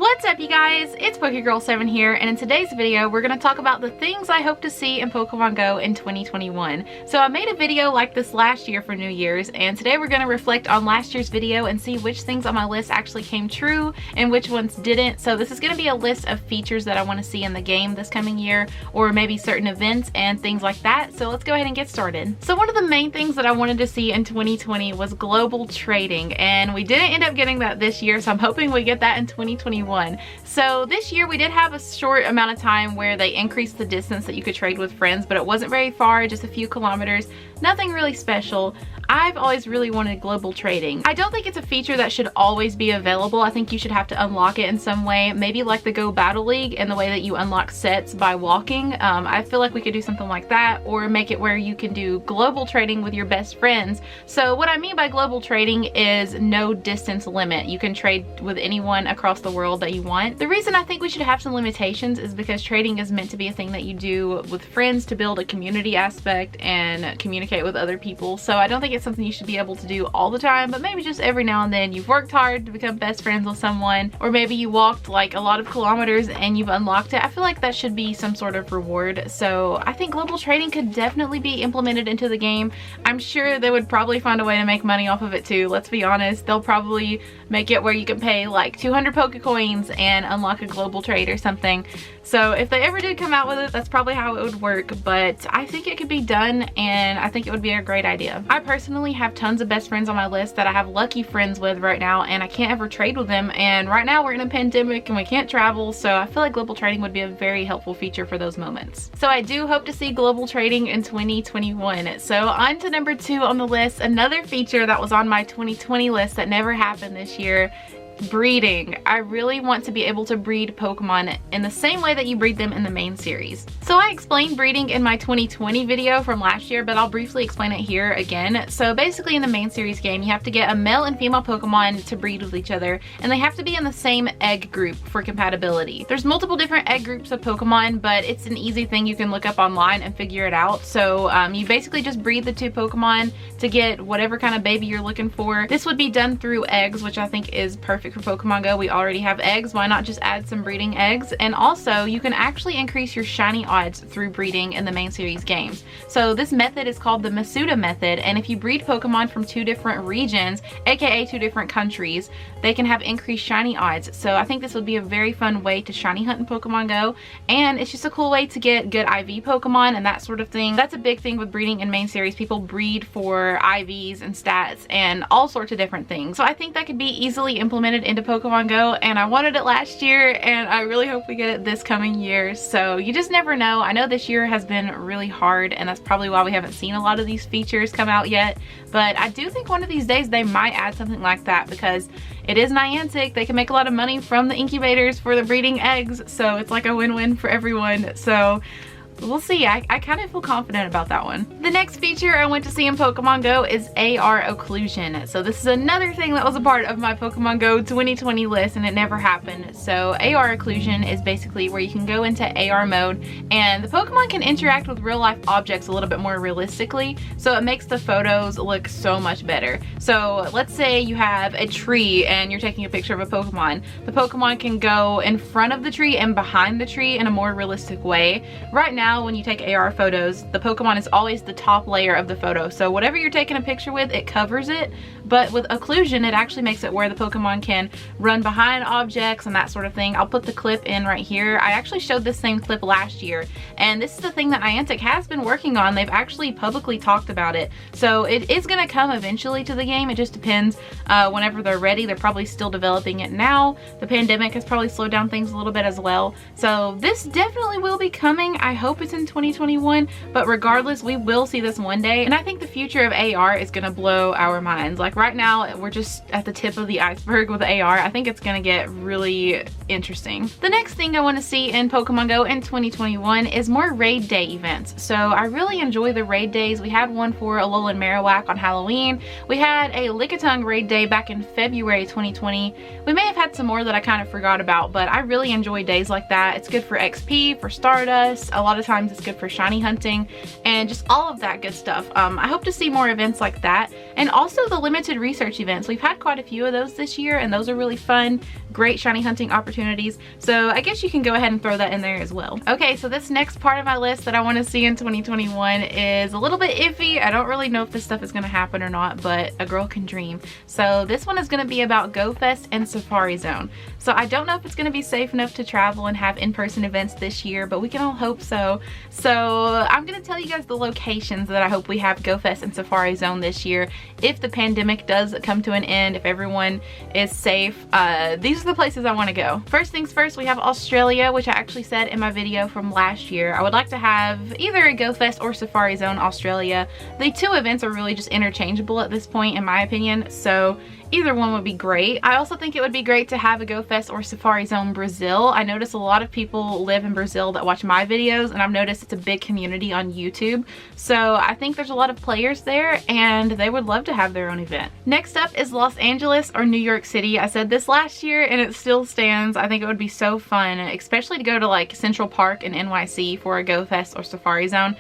What's up, you guys? It's PokeGirl7 here, and in today's video we're going to talk about the things I hope to see in Pokemon Go in 2021. So I made a video like this last year for New Year's, and today we're going to reflect on last year's video and see which things on my list actually came true and which ones didn't. So this is going to be a list of features that I want to see in the game this coming year, or maybe certain events and things like that. So let's go ahead and get started. So one of the main things that I wanted to see in 2020 was global trading, and we didn't end up getting that this year, so I'm hoping we get that in 2021. So this year we did have a short amount of time where they increased the distance that you could trade with friends, but it wasn't very far, just a few kilometers, nothing really special. I've always really wanted global trading. I don't think it's a feature that should always be available. I think you should have to unlock it in some way, maybe like the Go Battle League and the way that you unlock sets by walking. I feel like we could do something like that, or make it where you can do global trading with your best friends. So what I mean by global trading is no distance limit. You can trade with anyone across the world that you want. The reason I think we should have some limitations is because trading is meant to be a thing that you do with friends to build a community aspect and communicate with other people. So I don't think it's something you should be able to do all the time, but maybe just every now and then. You've worked hard to become best friends with someone, or maybe you walked like a lot of kilometers and you've unlocked it. I feel like that should be some sort of reward. So I think global trading could definitely be implemented into the game. I'm sure they would probably find a way to make money off of it too. Let's be honest, they'll probably make it where you can pay like 200 Pokecoins and unlock a global trade or something. So if they ever did come out with it, that's probably how it would work, but I think it could be done, and I think it would be a great idea. I personally have tons of best friends on my list that I have lucky friends with right now, and I can't ever trade with them, and right now we're in a pandemic and we can't travel, so I feel like global trading would be a very helpful feature for those moments. So I do hope to see global trading in 2021. So on to number 2 on the list, another feature that was on my 2020 list that never happened this year: breeding. I really want to be able to breed Pokemon in the same way that you breed them in the main series. So I explained breeding in my 2020 video from last year, but I'll briefly explain it here again. So basically in the main series game, you have to get a male and female Pokemon to breed with each other, and they have to be in the same egg group for compatibility. There's multiple different egg groups of Pokemon, but it's an easy thing you can look up online and figure it out. So you basically just breed the 2 Pokemon to get whatever kind of baby you're looking for. This would be done through eggs, which I think is perfect for Pokemon Go. We already have eggs, why not just add some breeding eggs? And also you can actually increase your shiny odds through breeding in the main series games. So this method is called the Masuda method, and if you breed Pokemon from 2 different regions, aka 2 different countries, they can have increased shiny odds. So I think this would be a very fun way to shiny hunt in Pokemon Go, and it's just a cool way to get good IV Pokemon and that sort of thing. That's a big thing with breeding in main series. People breed for IVs and stats and all sorts of different things. So I think that could be easily implemented into Pokemon Go, and I wanted it last year, and I really hope we get it this coming year. So you just never know. I know this year has been really hard, and that's probably why we haven't seen a lot of these features come out yet, but I do think one of these days they might add something like that, because it is Niantic. They can make a lot of money from the incubators for the breeding eggs, so it's like a win-win for everyone. So we'll see. I kind of feel confident about that one. The next feature I went to see in Pokemon Go is AR Occlusion. So this is another thing that was a part of my Pokemon Go 2020 list, and it never happened. So AR Occlusion is basically where you can go into AR mode, and the Pokemon can interact with real life objects a little bit more realistically, so it makes the photos look so much better. So let's say you have a tree and you're taking a picture of a Pokemon. The Pokemon can go in front of the tree and behind the tree in a more realistic way. Right now, when you take AR photos, the Pokemon is always the top layer of the photo, so whatever you're taking a picture with, it covers it. But with Occlusion, it actually makes it where the Pokemon can run behind objects and that sort of thing. I'll put the clip in right here. I actually showed this same clip last year, and this is the thing that Niantic has been working on. They've actually publicly talked about it, so it is going to come eventually to the game. It just depends whenever they're ready. They're probably still developing it now. The pandemic has probably slowed down things a little bit as well, so this definitely will be coming. I hope it's in 2021, but regardless, we will see this one day, and I think the future of AR is going to blow our minds. Like right now, we're just at the tip of the iceberg with AR. I think it's going to get really interesting. The next thing I want to see in Pokemon Go in 2021 is more raid day events. So I really enjoy the raid days. We had one for Alolan Marowak on Halloween. We had a Lickitung raid day back in February 2020. We may have had some more that I kind of forgot about, but I really enjoy days like that. It's good for XP, for Stardust. A lot of times it's good for shiny hunting and just all of that good stuff. I hope to see more events like that, and also the limited research events. We've had quite a few of those this year, and those are really fun, great shiny hunting opportunities. So I guess you can go ahead and throw that in there as well. Okay, so this next part of my list that I want to see in 2021 is a little bit iffy. I don't really know if this stuff is going to happen or not, but a girl can dream. So this one is going to be about GoFest and Safari Zone. So I don't know if it's going to be safe enough to travel and have in-person events this year, but we can all hope so. So I'm going to tell you guys the locations that I hope we have GoFest and Safari Zone this year. If the pandemic does come to an end, if everyone is safe, these are the places I want to go. First things first, we have Australia, which I actually said in my video from last year. I would like to have either a GoFest or Safari Zone Australia. The two events are really just interchangeable at this point, in my opinion, so either one would be great. I also think it would be great to have a GoFest or Safari Zone Brazil. I notice a lot of people live in Brazil that watch my videos, and I've noticed it's a big community on YouTube. So I think there's a lot of players there, and they would love to have their own event. Next up is Los Angeles or New York City. I said this last year, and it still stands. I think it would be so fun, especially to go to like Central Park in NYC for a GoFest or Safari Zone.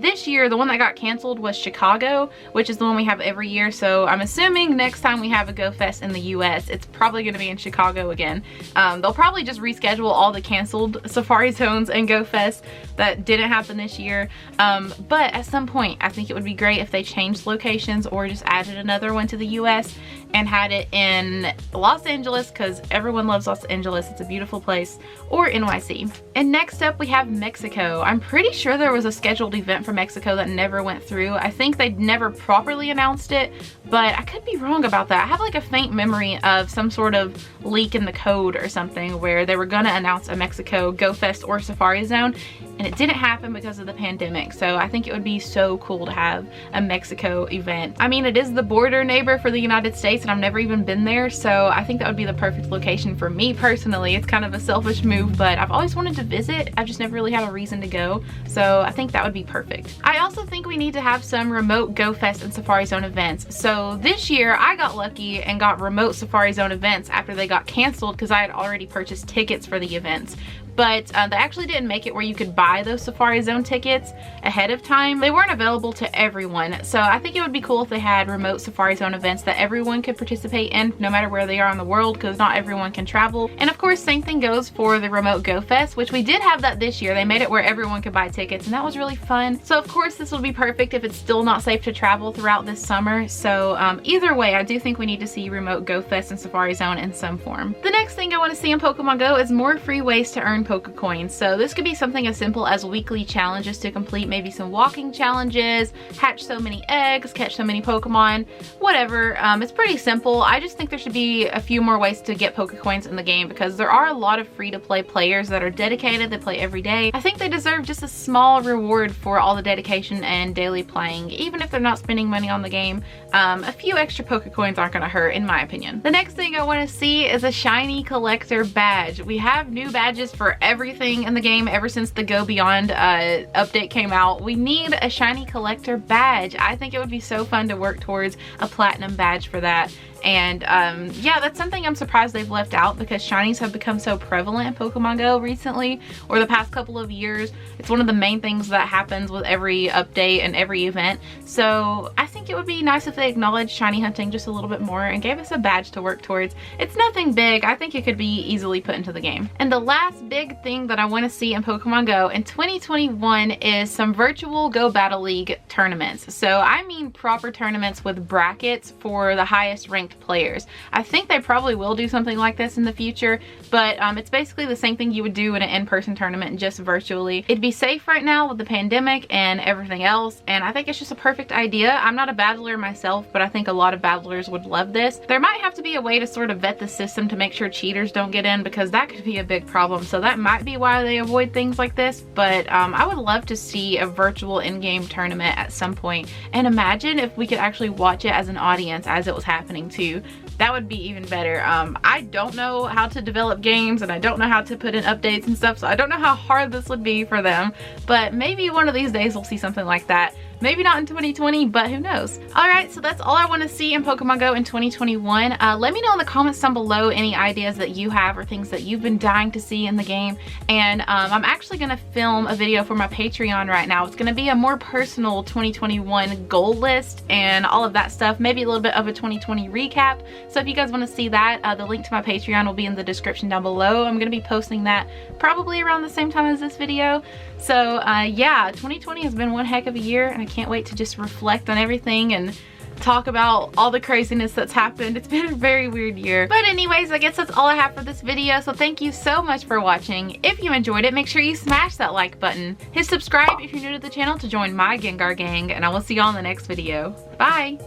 This year, the one that got canceled was Chicago, which is the one we have every year. So I'm assuming next time we have a GoFest in the US, it's probably going to be in Chicago again. They'll probably just reschedule all the canceled Safari Zones and GoFest that didn't happen this year. But at some point, I think it would be great if they changed locations or just added another one to the US and had it in Los Angeles, because everyone loves Los Angeles. It's a beautiful place, or NYC. And next up we have Mexico. I'm pretty sure there was a scheduled event for Mexico that never went through. I think they never properly announced it, but I could be wrong about that. I have like a faint memory of some sort of leak in the code or something where they were gonna announce a Mexico GoFest or Safari Zone, and it didn't happen because of the pandemic. So I think it would be so cool to have a Mexico event. I mean, it is the border neighbor for the United States, and I've never even been there, so I think that would be the perfect location for me personally. It's kind of a selfish move, but I've always wanted to visit. I've just never really had a reason to go, so I think that would be perfect. I also think we need to have some remote GoFest and Safari Zone events. So this year I got lucky and got remote Safari Zone events after they got canceled because I had already purchased tickets for the events. But they actually didn't make it where you could buy those Safari Zone tickets ahead of time. They weren't available to everyone. So I think it would be cool if they had remote Safari Zone events that everyone could participate in, no matter where they are in the world, because not everyone can travel. And of course, same thing goes for the remote GoFest, which we did have that this year. They made it where everyone could buy tickets, and that was really fun. So of course, this would be perfect if it's still not safe to travel throughout this summer. So either way, I do think we need to see remote GoFest and Safari Zone in some form. The next thing I want to see in Pokemon Go is more free ways to earn Pokecoins. So this could be something as simple as weekly challenges to complete, maybe some walking challenges, hatch so many eggs, catch so many Pokemon, whatever. It's pretty simple. I just think there should be a few more ways to get Pokecoins in the game, because there are a lot of free-to-play players that are dedicated, they play every day. I think they deserve just a small reward for all the dedication and daily playing, even if they're not spending money on the game. A few extra Pokecoins aren't gonna hurt, in my opinion. The next thing I want to see is a shiny collector badge. We have new badges for everything in the game ever since the Go Beyond update came out. We need a shiny collector badge. I think it would be so fun to work towards a platinum badge for that. And yeah, that's something I'm surprised they've left out, because shinies have become so prevalent in Pokemon Go recently, or the past couple of years. It's one of the main things that happens with every update and every event. So I think it would be nice if they acknowledged shiny hunting just a little bit more and gave us a badge to work towards. It's nothing big. I think it could be easily put into the game. And the last big thing that I want to see in Pokemon Go in 2021 is some virtual Go Battle League tournaments. So I mean proper tournaments with brackets for the highest ranked players. I think they probably will do something like this in the future, but it's basically the same thing you would do in an in-person tournament, just virtually. It'd be safe right now with the pandemic and everything else, and I think it's just a perfect idea. I'm not a battler myself, but I think a lot of battlers would love this. There might have to be a way to sort of vet the system to make sure cheaters don't get in, because that could be a big problem. So that might be why they avoid things like this, but I would love to see a virtual in-game tournament at some point, and imagine if we could actually watch it as an audience as it was happening too. That would be even better. I don't know how to develop games, and I don't know how to put in updates and stuff, so I don't know how hard this would be for them, but maybe one of these days we'll see something like that. Maybe not in 2020, but who knows. Alright, so that's all I want to see in Pokemon Go in 2021. Let me know in the comments down below any ideas that you have or things that you've been dying to see in the game. And I'm actually going to film a video for my Patreon right now. It's going to be a more personal 2021 goal list and all of that stuff. Maybe a little bit of a 2020 recap. So if you guys want to see that, the link to my Patreon will be in the description down below. I'm going to be posting that probably around the same time as this video. So yeah, 2020 has been one heck of a year, and I can't wait to just reflect on everything and talk about all the craziness that's happened. It's been a very weird year. But anyways, I guess that's all I have for this video. So thank you so much for watching. If you enjoyed it, make sure you smash that like button. Hit subscribe if you're new to the channel to join my Gengar gang, and I will see y'all in the next video. Bye!